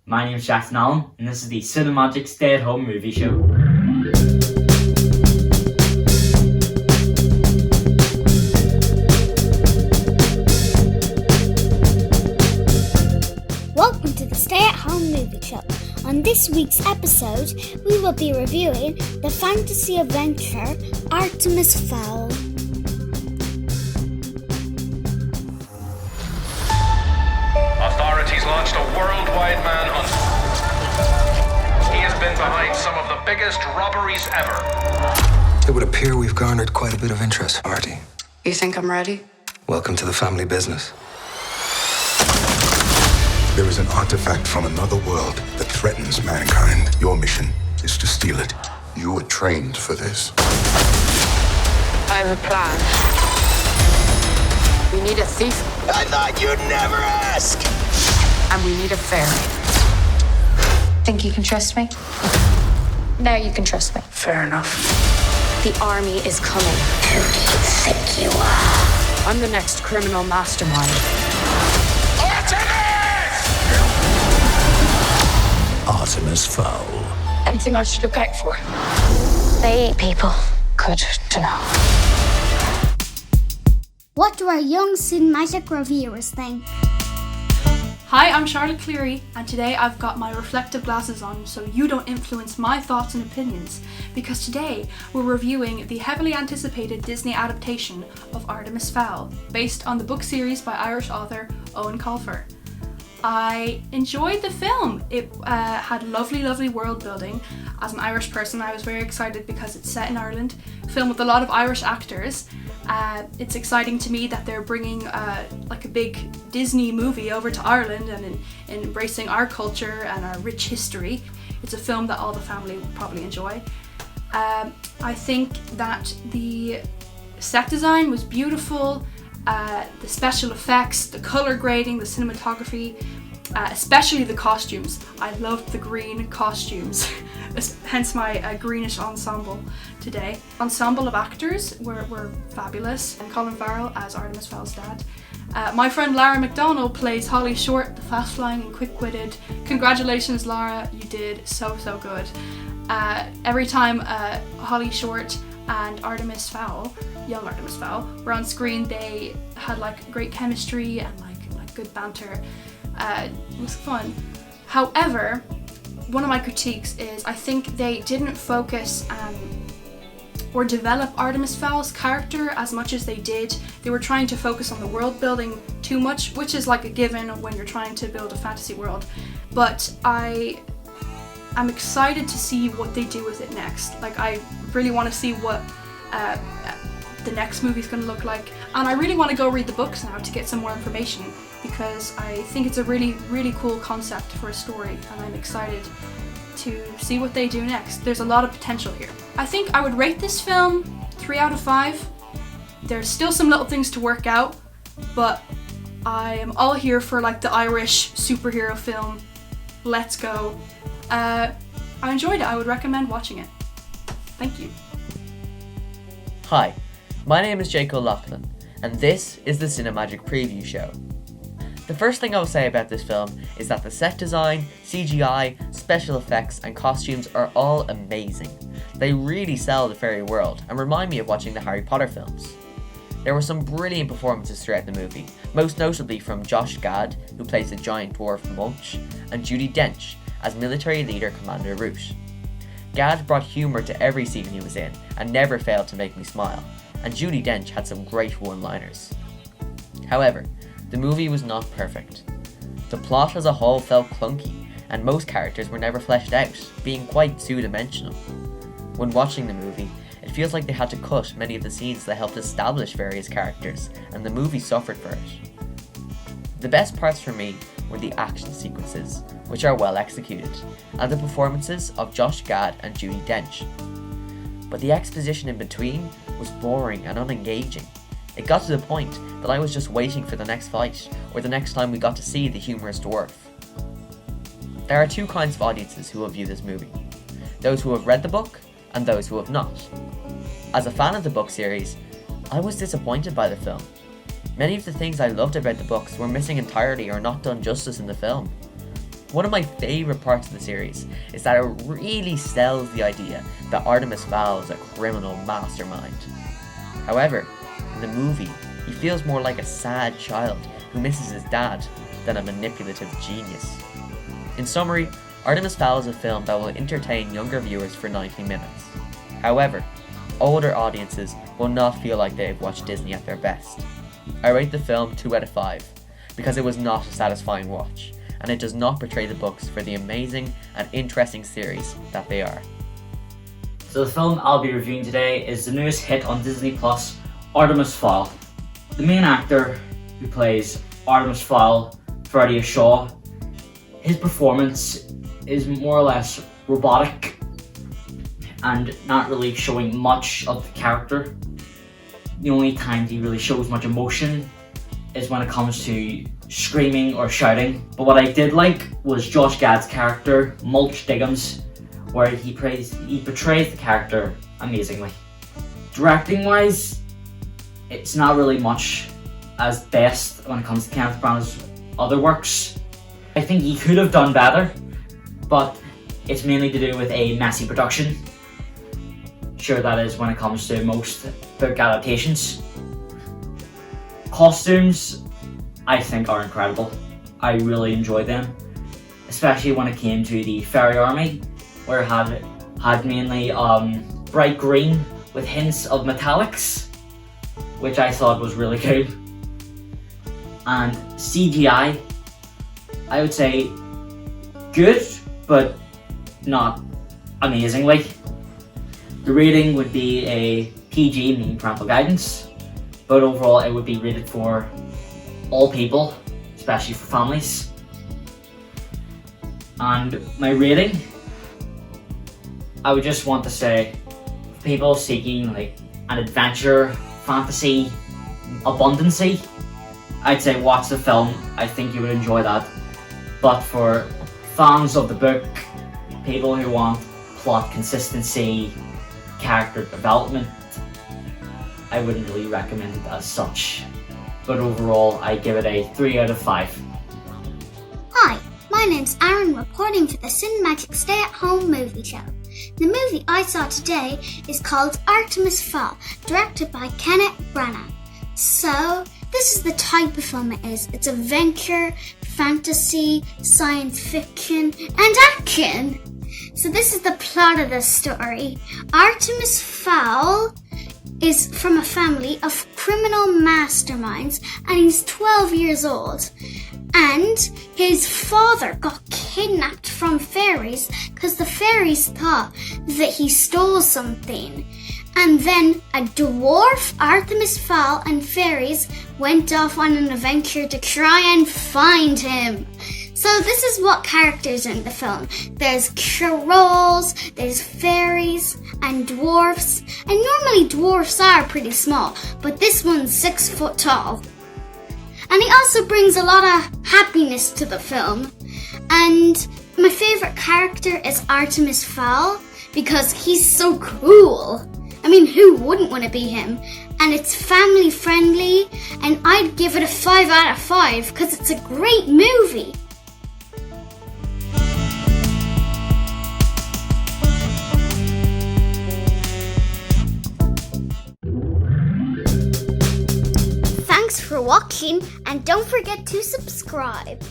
My name is Jackson Allen, and this is the Cinemagic Stay-at-Home Movie Show. Welcome to the Stay-at-Home Movie Show. On this week's episode, we will be reviewing the fantasy adventure Artemis Fowl. Authorities launched a worldwide manhunt. He has been behind some of the biggest robberies ever. It would appear we've garnered quite a bit of interest, Artie. You think I'm ready? Welcome to the family business. There is an artifact from another world that threatens mankind. Your mission is to steal it. You were trained for this. I have a plan. We need a thief. I thought you'd never ask! And we need a fairy. Think you can trust me? Now you can trust me. Fair enough. The army is coming. Who do you think you are? I'm the next criminal mastermind. Artemis Fowl. Anything I should look out for? They eat people. Good to know. What do our young Cinemagic reviewers think? Hi, I'm Charlotte Cleary, and today I've got my reflective glasses on so you don't influence my thoughts and opinions, because today we're reviewing the heavily anticipated Disney adaptation of Artemis Fowl, based on the book series by Irish author Eoin Colfer. I enjoyed the film. It had lovely world building. As an Irish person, I was very excited because it's set in Ireland, filmed with a lot of Irish actors. It's exciting to me that they're bringing like a big Disney movie over to Ireland and embracing our culture and our rich history. It's a film that all the family would probably enjoy. I think that the set design was beautiful. The special effects, the color grading, the cinematography, especially the costumes. I loved the green costumes, hence my greenish ensemble today. Ensemble of actors were fabulous, and Colin Farrell as Artemis Fowl's dad. My friend Lara McDonald plays Holly Short, the fast-flying and quick-witted. Congratulations, Lara, you did so good. Every time Holly Short and Artemis Fowl, young Artemis Fowl, were on screen, they had like great chemistry and like good banter. It was fun. However, one of my critiques is I think they didn't focus or develop Artemis Fowl's character as much as they did. They were trying to focus on the world building too much, which is like a given when you're trying to build a fantasy world. But I'm excited to see what they do with it next. Like, I really want to see what the next movie's going to look like, and I really want to go read the books now to get some more information, because I think it's a really cool concept for a story, and I'm excited to see what they do next. There's a lot of potential here. I think I would rate this film 3 out of 5. There's still some little things to work out, but I am all here for like the Irish superhero film. Let's go. I enjoyed it. I would recommend watching it. Thank you. Hi, my name is Jake O'Loughlin, and this is the Cinemagic Preview Show. The first thing I will say about this film is that the set design, CGI, special effects and costumes are all amazing. They really sell the fairy world and remind me of watching the Harry Potter films. There were some brilliant performances throughout the movie, most notably from Josh Gad, who plays the giant dwarf Munch, and Judi Dench as military leader Commander Root. Gad brought humour to every scene he was in and never failed to make me smile, and Judi Dench had some great one-liners. However, the movie was not perfect. The plot as a whole felt clunky, and most characters were never fleshed out, being quite two-dimensional. When watching the movie, it feels like they had to cut many of the scenes that helped establish various characters, and the movie suffered for it. The best parts for me were the action sequences, which are well executed, and the performances of Josh Gad and Judi Dench. But the exposition in between was boring and unengaging. It got to the point that I was just waiting for the next fight, or the next time we got to see the humorous dwarf. There are two kinds of audiences who will view this movie: those who have read the book, and those who have not. As a fan of the book series, I was disappointed by the film. Many of the things I loved about the books were missing entirely or not done justice in the film. One of my favourite parts of the series is that it really sells the idea that Artemis Fowl is a criminal mastermind. However, in the movie, he feels more like a sad child who misses his dad than a manipulative genius. In summary, Artemis Fowl is a film that will entertain younger viewers for 90 minutes. However, older audiences will not feel like they've watched Disney at their best. I rate the film 2 out of 5 because it was not a satisfying watch, and it does not portray the books for the amazing and interesting series that they are. So the film I'll be reviewing today is the newest hit on Disney Plus, Artemis Fowl. The main actor who plays Artemis Fowl, Freddie Shaw, his performance is more or less robotic and not really showing much of the character. The only time he really shows much emotion is when it comes to screaming or shouting. But what I did like was Josh Gad's character, Mulch Diggums, where he portrays the character amazingly. Directing wise, it's not really much as best when it comes to Kenneth Branagh's other works. I think he could have done better, but it's mainly to do with a messy production. Sure, that is when it comes to most book adaptations. Costumes, I think, are incredible. I really enjoyed them, especially when it came to the fairy army, where it had mainly bright green with hints of metallics, which I thought was really cool. And CGI, I would say good, but not amazingly. The rating would be a PG, meaning parental guidance, but overall it would be rated for all people, especially for families. And my rating, I would just want to say, for people seeking like an adventure, fantasy, abundancy, I'd say watch the film. I think you would enjoy that. But for fans of the book, people who want plot consistency, character development, I wouldn't really recommend it as such. But overall, I give it a 3 out of 5. Hi, my name's Aaron, reporting for the Cinemagic Stay-at-Home Movie Show. The movie I saw today is called Artemis Fowl, directed by Kenneth Branagh. So, this is the type of film it is. It's adventure, fantasy, science fiction, and action. So this is the plot of the story. Artemis Fowl is from a family of criminal masterminds, and he's 12 years old. And his father got kidnapped from fairies because the fairies thought that he stole something. And then a dwarf, Artemis Fowl, and fairies went off on an adventure to try and find him. So this is what characters in the film. There's trolls, there's fairies, and dwarfs. And normally dwarfs are pretty small, but this one's 6 foot tall. And he also brings a lot of happiness to the film. And my favourite character is Artemis Fowl because he's so cool. I mean, who wouldn't want to be him? And it's family friendly, and I'd give it a 5 out of 5 because it's a great movie. Thanks for watching, and don't forget to subscribe.